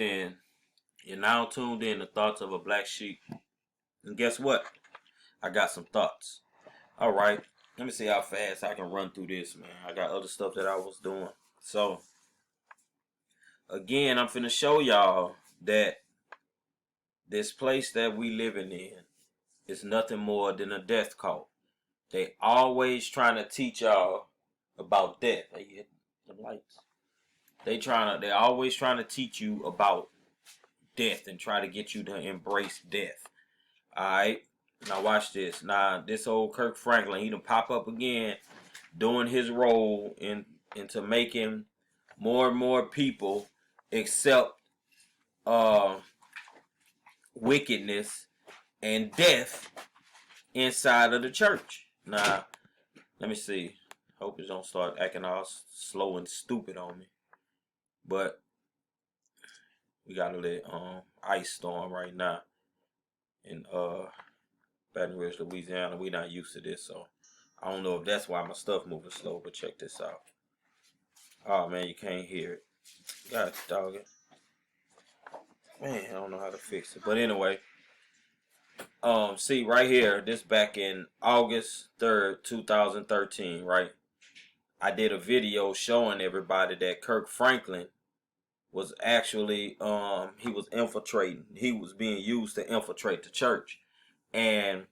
And you're now tuned in to Thoughts of a Black Sheep. And guess what? I got some thoughts. All right. Let me see how fast I can run through this, man. I got other stuff that I was doing. So, again, I'm finna show y'all that this place that we living in is nothing more than a death cult. They always trying to teach y'all about death. They hit the lights. They always trying to teach you about death and try to get you to embrace death. Alright? Now watch this. Now this old Kirk Franklin, he done pop up again doing his role into making more and more people accept wickedness and death inside of the church. Now, let me see. Hope it don't start acting all slow and stupid on me. But we got a little ice storm right now in Baton Rouge, Louisiana. We not used to this, so I don't know if that's why my stuff moving slow. But check this out. Oh man, you can't hear it. God dog it. Man, I don't know how to fix it. But anyway, see right here, this back in August 3rd, 2013, right? I did a video showing everybody that Kirk Franklin was actually he was infiltrating. He was being used to infiltrate the church. And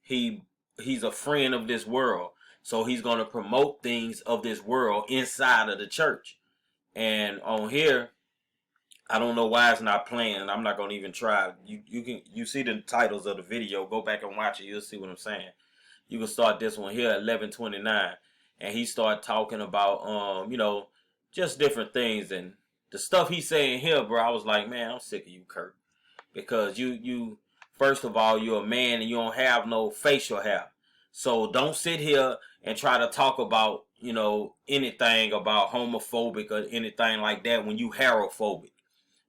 he's a friend of this world. So he's gonna promote things of this world inside of the church. And on here, I don't know why it's not playing. I'm not gonna even try. You see the titles of the video. Go back and watch it. You'll see what I'm saying. You can start this one here at 11:29, and he started talking about just different things and the stuff he's saying here, bro. I was like, man, I'm sick of you, Kirk, because you first of all, you're a man and you don't have no facial hair. So don't sit here and try to talk about anything about homophobic or anything like that when you hairophobic.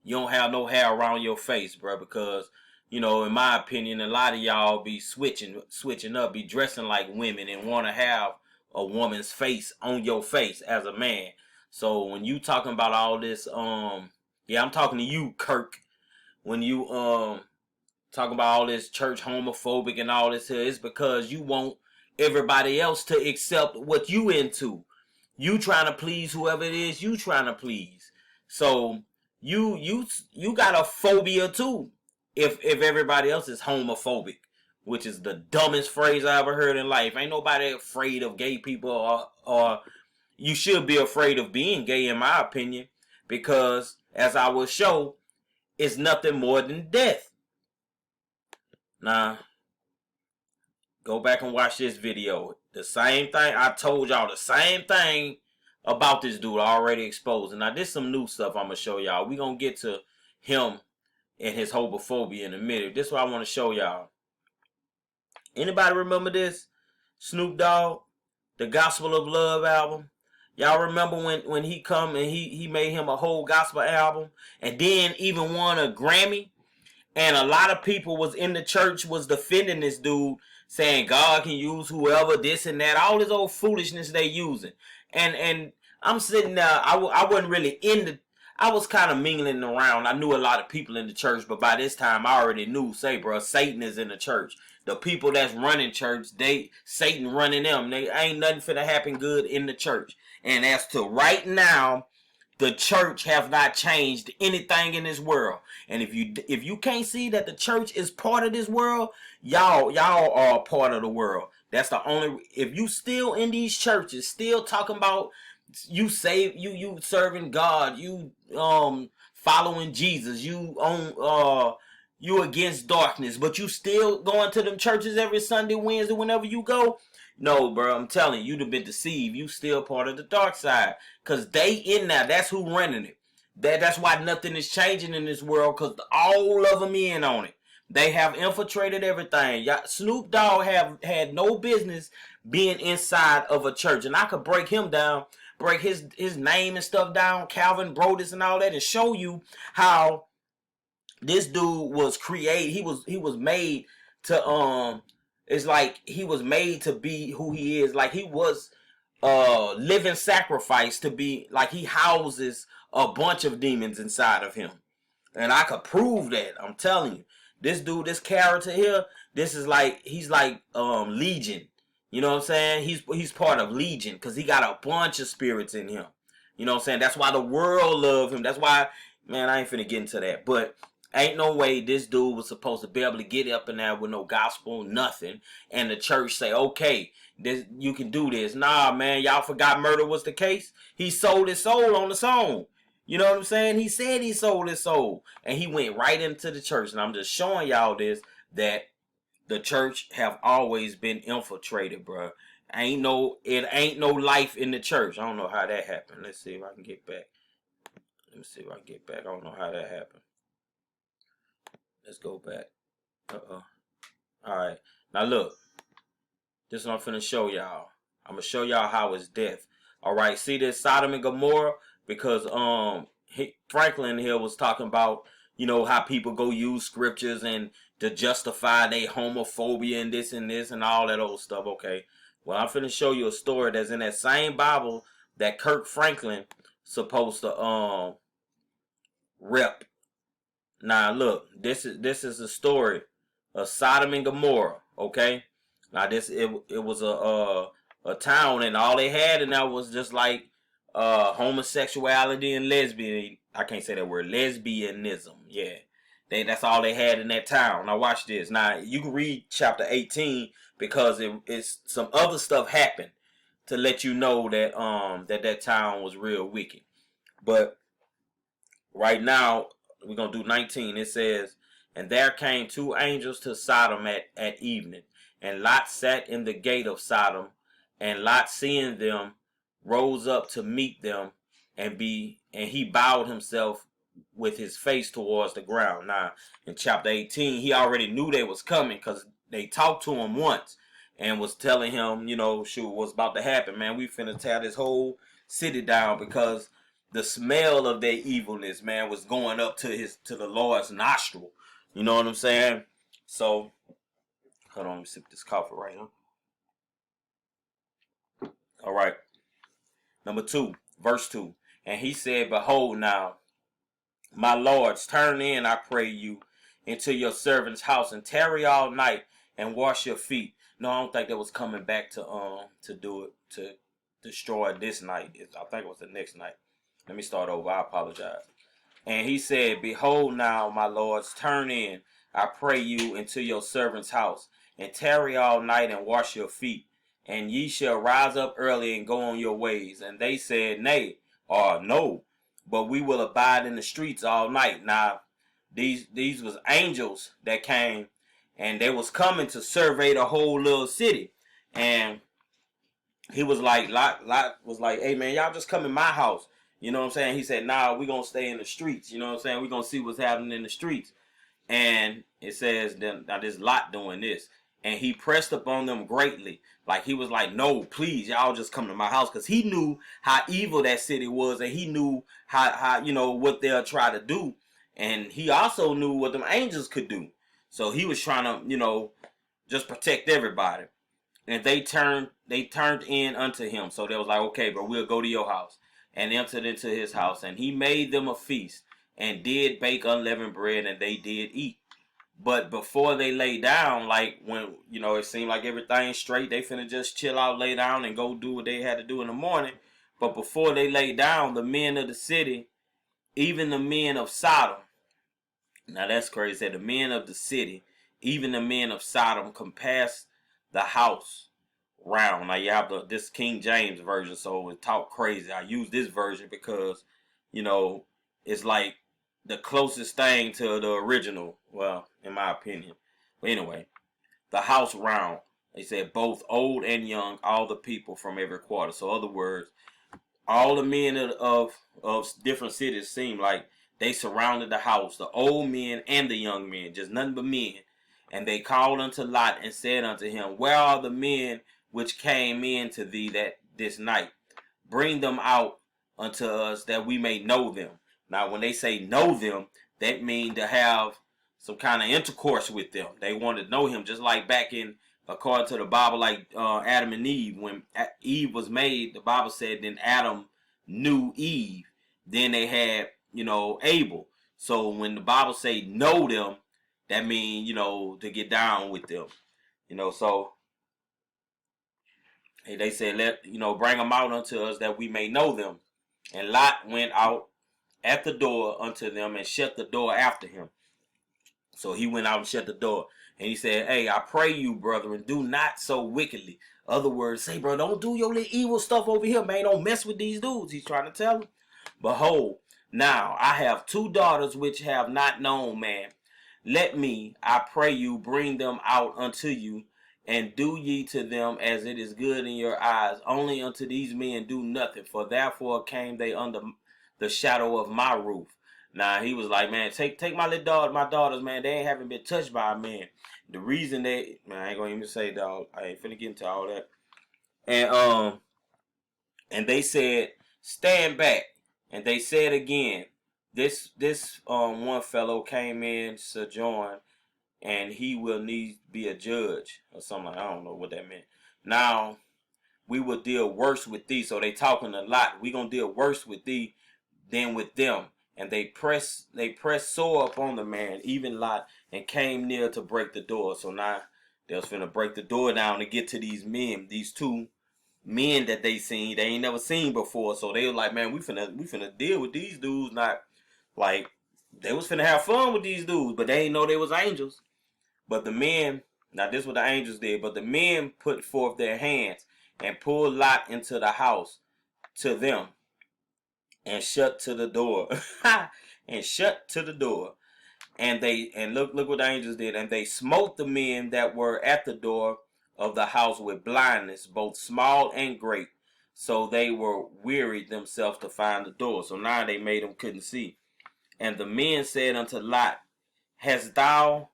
You don't have no hair around your face, bro, because, in my opinion, a lot of y'all be switching up, be dressing like women and want to have a woman's face on your face as a man. So when you talking about all this, I'm talking to you, Kirk. When you talking about all this church homophobic and all this here, it's because you want everybody else to accept what you into. You trying to please whoever it is you trying to please. So you got a phobia too if everybody else is homophobic, which is the dumbest phrase I ever heard in life. Ain't nobody afraid of gay people, or you should be afraid of being gay, in my opinion, because as I will show, it's nothing more than death. Now, go back and watch this video. The same thing, I told y'all the same thing about this dude already exposed. And now this some new stuff I'm going to show y'all. We going to get to him and his homophobia in a minute. This is what I want to show y'all. Anybody remember this? Snoop Dogg, the Gospel of Love album. Y'all remember when he come and he made him a whole gospel album and then even won a Grammy? And a lot of people was in the church was defending this dude, saying God can use whoever, this and that, all this old foolishness they using. And I'm sitting there, I wasn't really I was kind of mingling around. I knew a lot of people in the church, but by this time I already knew, say, bro, Satan is in the church. The people that's running church, Satan running them. They ain't nothing finna happen good in the church. And as to right now, the church have not changed anything in this world. And if you can't see that the church is part of this world, y'all are part of the world. That's the only. If you still in these churches, still talking about you serving God, you following Jesus, you against darkness, but you still going to them churches every Sunday, Wednesday, whenever you go. No, bro, I'm telling you, you'd have been deceived. You still part of the dark side. Because they in there. That's who running it. That's why nothing is changing in this world. Because all of them in on it. They have infiltrated everything. Snoop Dogg have had no business being inside of a church. And I could break him down, break his name and stuff down, Calvin Brodus and all that, and show you how this dude was created. He was made to it's like he was made to be who he is. Like he was living sacrifice to be, like he houses a bunch of demons inside of him. And I could prove that. I'm telling you. This dude, this character here, this is like, he's like Legion. You know what I'm saying? He's part of Legion because he got a bunch of spirits in him. You know what I'm saying? That's why the world love him. That's why, man, I ain't finna get into that. But ain't no way this dude was supposed to be able to get up in there with no gospel, nothing, and the church say, okay, this, you can do this. Nah, man, y'all forgot murder was the case. He sold his soul on the song. You know what I'm saying? He said he sold his soul. And he went right into the church. And I'm just showing y'all this, that the church have always been infiltrated, bro. It ain't no life in the church. I don't know how that happened. Let's see if I can get back. Let me see if I can get back. I don't know how that happened. Let's go back. Alright. Now look. This is what I'm finna show y'all. I'm gonna show y'all how it's death. Alright, see this Sodom and Gomorrah? Because Franklin here was talking about, you know, how people go use scriptures and to justify their homophobia and this and all that old stuff. Okay. Well, I'm finna show you a story that's in that same Bible that Kirk Franklin supposed to rep. Now look, this is a story of Sodom and Gomorrah. Okay. Now it was a town, and all they had in there was just like homosexuality and lesbian. I can't say that word, lesbianism. Yeah, that's all they had in that town. Now watch this. Now you can read chapter 18 because it's some other stuff happened to let you know that that town was real wicked. But right now we're gonna do 19. It says, and there came two angels to Sodom at evening, and Lot sat in the gate of Sodom, and Lot seeing them rose up to meet them, and he bowed himself with his face towards the ground. Now in chapter 18 he already knew they was coming because they talked to him once and was telling him, you know, shoot, what's about to happen, man. We finna tear this whole city down because the smell of their evilness, man, was going up to the Lord's nostril. You know what I'm saying? So, hold on, let me sip this coffee right here. All right. Number 2, verse 2. And he said, behold now, my lords, turn in, I pray you, into your servant's house and tarry all night and wash your feet. No, I don't think that was coming back to do it, to destroy this night. I think it was the next night. Let me start over. I apologize. And he said, behold now, my lords, turn in, I pray you, into your servant's house, and tarry all night and wash your feet. And ye shall rise up early and go on your ways. And they said, nay, or no, but we will abide in the streets all night. Now, these was angels that came, and they was coming to survey the whole little city. And he was like, Lot was like, hey man, y'all just come in my house. You know what I'm saying? He said, nah, we're going to stay in the streets. You know what I'm saying? We're going to see what's happening in the streets. And it says, then now this Lot doing this. And he pressed upon them greatly. Like he was like, no, please, y'all just come to my house. Because he knew how evil that city was. And he knew how you know, what they'll try to do. And he also knew what them angels could do. So he was trying to, you know, just protect everybody. And they turned in unto him. So they was like, okay, but we'll go to your house. And entered into his house, and he made them a feast, and did bake unleavened bread, and they did eat. But before they lay down, like when, you know, it seemed like everything's straight, they finna just chill out, lay down, and go do what they had to do in the morning. But before they lay down, the men of the city, even the men of Sodom, now that's crazy, the men of the city, even the men of Sodom, compassed the house round. Now you have this King James version, so it talk crazy. I use this version because, you know, it's like the closest thing to the original, well, in my opinion. But anyway, the house round. They said both old and young, all the people from every quarter. So other words, all the men of different cities seem like they surrounded the house, the old men and the young men, just nothing but men. And they called unto Lot and said unto him, where are the men which came in to thee this night? Bring them out unto us that we may know them. Now, when they say know them, that means to have some kind of intercourse with them. They want to know him, just like back in, according to the Bible, like Adam and Eve. When Eve was made, the Bible said then Adam knew Eve. Then they had, you know, Abel. So when the Bible say know them, that means, to get down with them. So they said, bring them out unto us that we may know them. And Lot went out at the door unto them and shut the door after him. So he went out and shut the door. And he said, hey, I pray you, brethren, do not so wickedly. Other words, say, bro, don't do your little evil stuff over here, man. Don't mess with these dudes. He's trying to tell them. Behold, now I have 2 daughters which have not known man. Let me, I pray you, bring them out unto you, and do ye to them as it is good in your eyes. Only unto these men do nothing, for therefore came they under the shadow of my roof. Now he was like, man, take my little daughter, my daughters, man. They ain't haven't been touched by a man. The reason they, man, I ain't gonna even say, dog. I ain't finna get into all that. And they said, stand back. And they said again, this one fellow came in, sojourn, and he will need be a judge or something. I don't know what that meant. Now we will deal worse with thee. So they talking a lot. We gonna deal worse with thee than with them. And they pressed sore upon the man, even Lot, and came near to break the door. So now they was finna break the door down to get to these men, these 2 men that they ain't never seen before. So they were like, man, we finna deal with these dudes. Not like they was finna have fun with these dudes, but they ain't know they was angels. But the men, now this is what the angels did, but the men put forth their hands and pulled Lot into the house to them, and shut to the door. And shut to the door. And look what the angels did. And they smote the men that were at the door of the house with blindness, both small and great. So they were wearied themselves to find the door. So now they made them couldn't see. And the men said unto Lot, Hast thou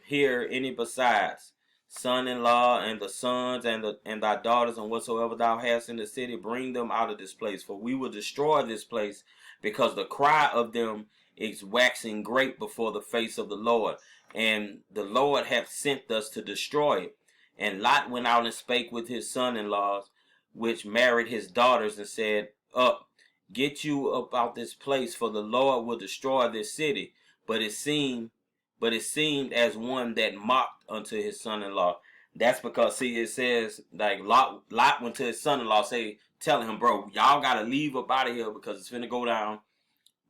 here any besides son-in-law, and the sons, and thy daughters, and whatsoever thou hast in the city, bring them out of this place, for we will destroy this place, because the cry of them is waxing great before the face of the Lord, and the Lord hath sent us to destroy it. And Lot went out and spake with his son-in-laws, which married his daughters, and said, Up, get you about this place, for the Lord will destroy this city. But it seemed as one that mocked unto his son-in-law. That's because, see, it says, like, Lot went to his son-in-law, telling him, bro, y'all got to leave up out of here because it's finna go down.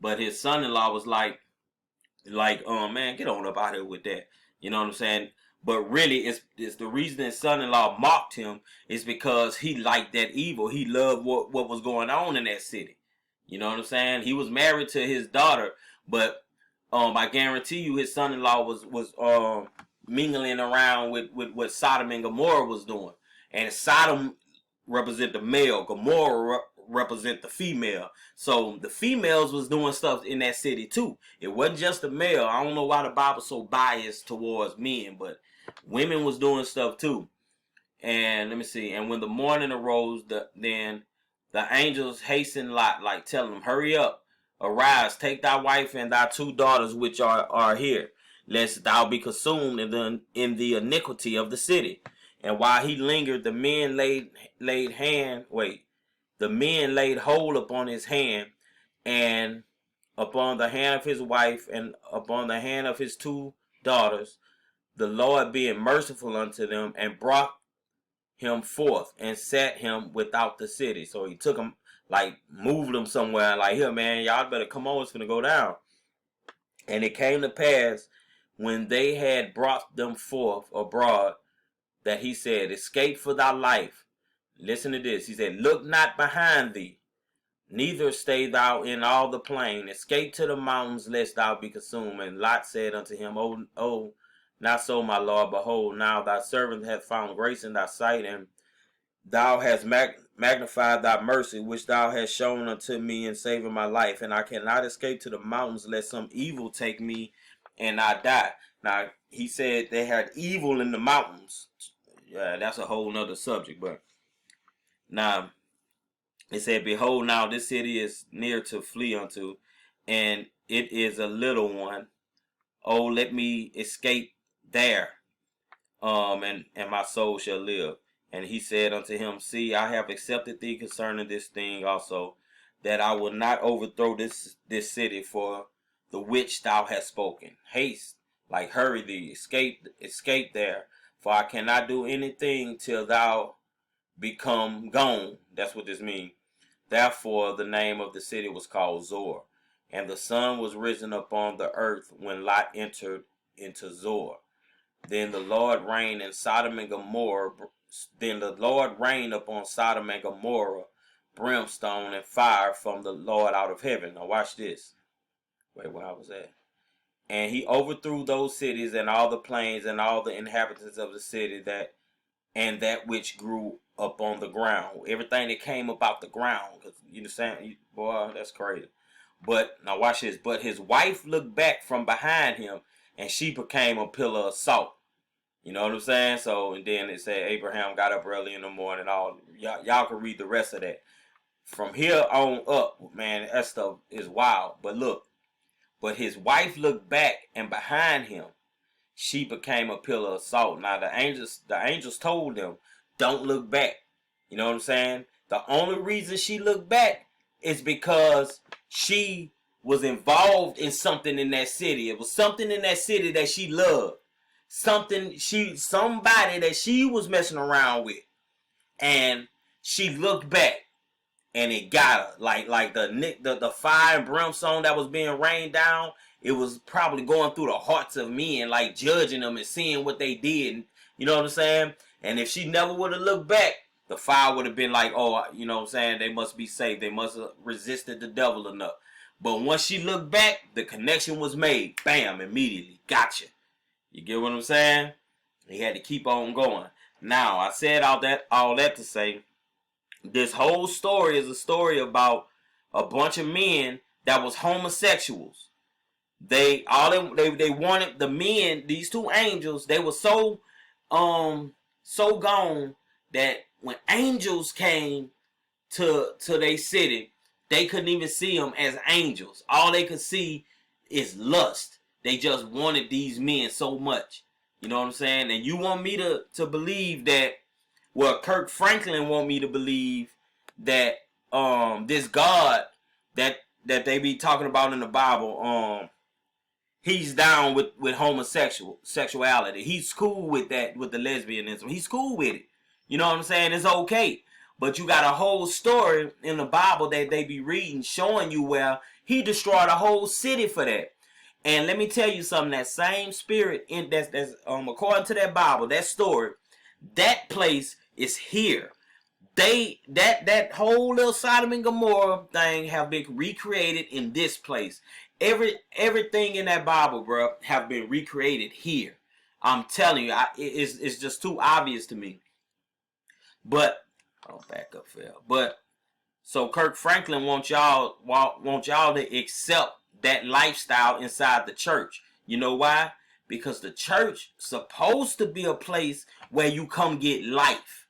But his son-in-law was like, man, get on up out of here with that. You know what I'm saying? But really, it's the reason his son-in-law mocked him is because he liked that evil. He loved what was going on in that city. You know what I'm saying? He was married to his daughter, but I guarantee you his son-in-law was mingling around with what Sodom and Gomorrah was doing. And Sodom represent the male, Gomorrah represent the female. So the females was doing stuff in that city too. It wasn't just the male. I don't know why the Bible's so biased towards men, but women was doing stuff too. And let me see. And when the morning arose, then the angels hastened Lot, like telling him, hurry up. Arise, take thy wife and thy 2 daughters which are here, lest thou be consumed in the iniquity of the city. And while he lingered, the men laid hold upon his hand, and upon the hand of his wife, and upon the hand of his 2 daughters, the Lord being merciful unto them, and brought him forth and set him without the city. So he took him, like moved him somewhere, like, here, man, y'all better come on, it's gonna go down. And it came to pass, when they had brought them forth abroad, that he said, escape for thy life. Listen to this. He said, look not behind thee, neither stay thou in all the plain. Escape to the mountains, lest thou be consumed. And Lot said unto him, Oh, not so, my Lord. Behold, now thy servant hath found grace in thy sight, and thou hast magnified thy mercy, which thou hast shown unto me in saving my life. And I cannot escape to the mountains, lest some evil take me and I die. Now, he said they had evil in the mountains. Yeah, that's a whole nother subject. But now, it said, behold, now this city is near to flee unto, and it is a little one. Oh, let me escape there, and my soul shall live. And he said unto him, see, I have accepted thee concerning this thing also. that I will not overthrow this city for the which thou hast spoken. Haste, like hurry thee, escape there, for I cannot do anything till thou become gone. That's what this means. Therefore the name of the city was called Zor. And the sun was risen upon the earth when Lot entered into Zor. Then the Lord rained in Sodom and Gomorrah. Then the Lord rained upon Sodom and Gomorrah brimstone and fire from the Lord out of heaven. Now watch this. Wait, where I was at. And he overthrew those cities and all the plains and all the inhabitants of the city that which grew up on the ground. Everything that came about the ground. Cause you understand, boy, that's crazy. But now watch this. But his wife looked back from behind him, and she became a pillar of salt. You know what I'm saying? So, and then it said Abraham got up early in the morning. All y'all can read the rest of that. From here on up, man, that stuff is wild. But look, but his wife looked back, and behind him, she became a pillar of salt. Now the angels told them, don't look back. You know what I'm saying? The only reason she looked back is because she was involved in something in that city. It was something in that city that she loved. Somebody that she was messing around with. And she looked back. And it got her. Like the fire and brimstone that was being rained down, it was probably going through the hearts of men, like judging them and seeing what they did. You know what I'm saying? And if she never would have looked back, the fire would have been like, oh, you know what I'm saying? They must be saved. They must have resisted the devil enough. But once she looked back, the connection was made. Bam, immediately. Gotcha. You get what I'm saying? He had to keep on going. Now, I said all that to say, this whole story is a story about a bunch of men that was homosexuals. They wanted the men, these two angels, they were so gone that when angels came to their city, they couldn't even see them as angels. All they could see is lust. They just wanted these men so much. You know what I'm saying? And you want me to believe that, well, Kirk Franklin want me to believe that this God that they be talking about in the Bible, he's down with homosexuality. He's cool with that, with the lesbianism. He's cool with it. You know what I'm saying? It's okay. But you got a whole story in the Bible that they be reading showing you where he destroyed a whole city for that. And let me tell you something, that same spirit that's according to that Bible, that story, that place is here. That whole little Sodom and Gomorrah thing have been recreated in this place. Everything in that Bible, bro, have been recreated here. I'm telling you, it's just too obvious to me. But I'll back up, Phil. But so Kirk Franklin wants y'all to accept that lifestyle inside the church. You know why? Because the church supposed to be a place where you come get life.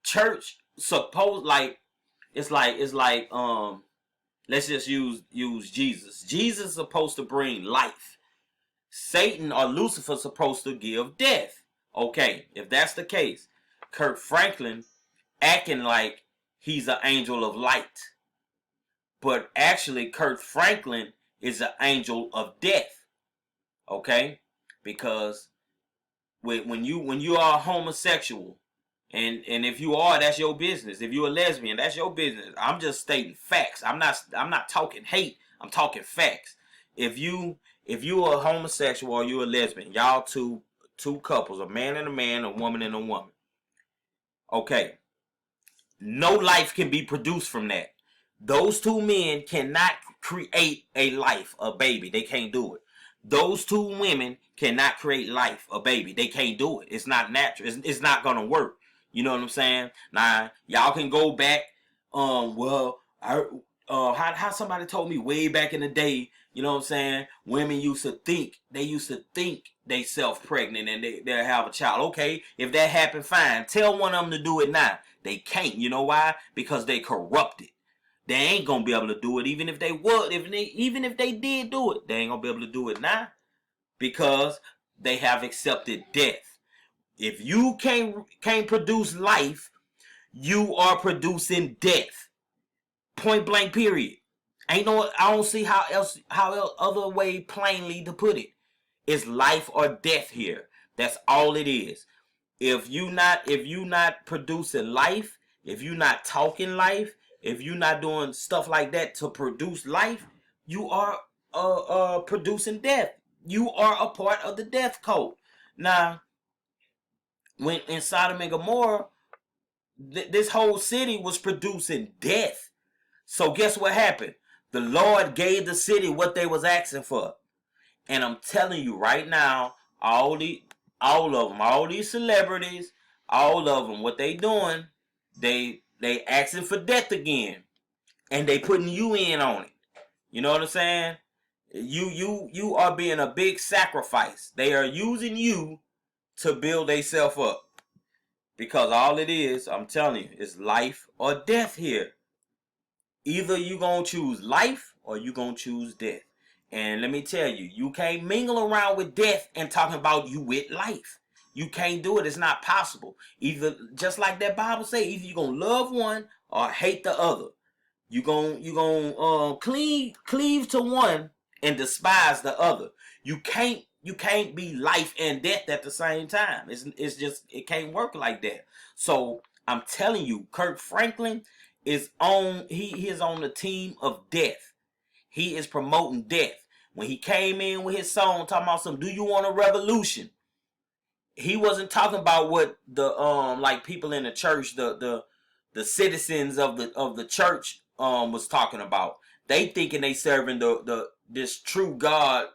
Church supposed it's like let's just use Jesus. Jesus is supposed to bring life. Satan or Lucifer supposed to give death. Okay, if that's the case, Kirk Franklin acting like he's an angel of light. But actually, Kirk Franklin is an angel of death. Okay? Because when you are homosexual, and if you are, that's your business. If you're a lesbian, that's your business. I'm just stating facts. I'm not talking hate. I'm talking facts. If you are a homosexual or you're a lesbian, y'all two couples, a man and a man, a woman and a woman. Okay. No life can be produced from that. Those two men cannot create a life, a baby. They can't do it. Those two women cannot create life, a baby. They can't do it. It's not natural. It's not going to work. You know what I'm saying? Now, y'all can go back. How somebody told me way back in the day, you know what I'm saying? Women used to think they self-pregnant and they'll have a child. Okay, if that happened, fine. Tell one of them to do it now. They can't. You know why? Because they corrupted. They ain't gonna be able to do it, even if they would. Even if they did do it, they ain't gonna be able to do it now because they have accepted death. If you can't produce life, you are producing death. Point blank, period. Ain't no, I don't see how else other way plainly to put it. It's life or death here. That's all it is. If you not producing life, if you not talking life, if you not doing stuff like that to produce life, you are producing death. You are a part of the death code. Now, when in Sodom and Gomorrah, this whole city was producing death. So guess what happened? The Lord gave the city what they was asking for. And I'm telling you right now, all of them, all these celebrities, all of them, what they doing, they asking for death again. And they putting you in on it. You know what I'm saying? You are being a big sacrifice. They are using you to build themselves up. Because all it is, I'm telling you, is life or death here. Either you gonna choose life or you gonna choose death. And let me tell you, you can't mingle around with death and talking about you with life. You can't do it. It's not possible. Either, just like that Bible say, either you gonna love one or hate the other. You gonna cleave to one and despise the other. You can't be life and death at the same time. It's just, it can't work like that. So I'm telling you, Kirk Franklin is on he is on the team of death. He is promoting death. When he came in with his song talking about some, do you want a revolution? He wasn't talking about what the like people in the church, the citizens of the church was talking about. They thinking they serving this true God,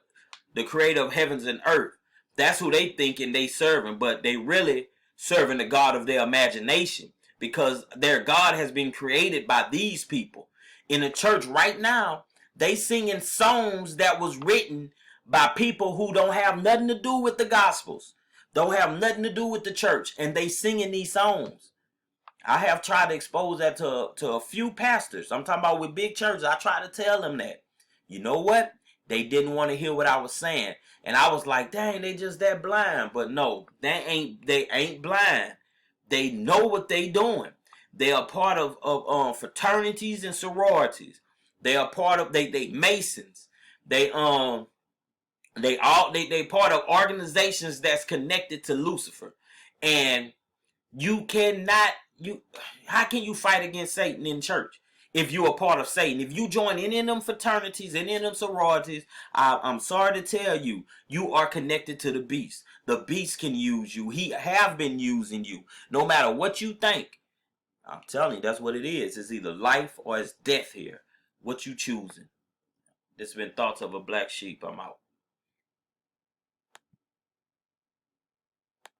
the creator of heavens and earth. That's who they thinking they serving, but they really serving the God of their imagination, because their God has been created by these people. In the church right now, they singing songs that was written by people who don't have nothing to do with the gospels, don't have nothing to do with the church, and they singing these songs. I have tried to expose that to a few pastors. I'm talking about with big churches. I tried to tell them that. You know what? They didn't want to hear what I was saying. And I was like, dang, they just that blind. But no, they ain't blind. They know what they doing. They are part of fraternities and sororities. They are part of they Masons. They part of organizations that's connected to Lucifer. And you cannot how can you fight against Satan in church if you're a part of Satan? If you join any of them fraternities, any of them sororities, I'm sorry to tell you, you are connected to the beast. The beast can use you. He have been using you. No matter what you think, I'm telling you, that's what it is. It's either life or it's death here. What you choosing? This has been Thoughts of a Black Sheep. I'm out.